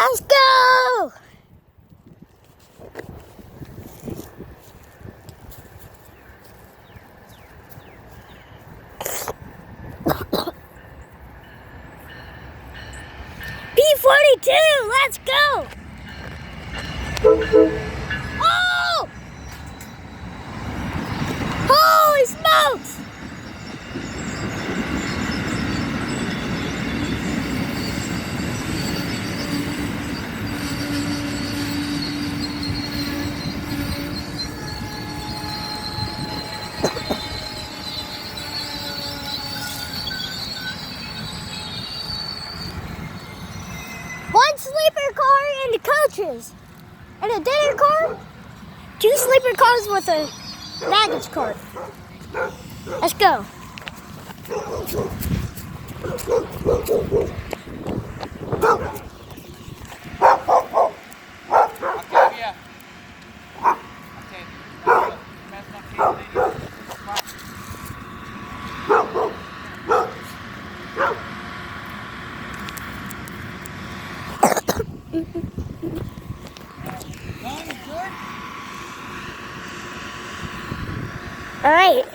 Let's go! P42, let's go! Oh! Holy smokes! One sleeper car and the coaches. And a dinner car. 2 sleeper cars with a baggage cart. Let's go. All right.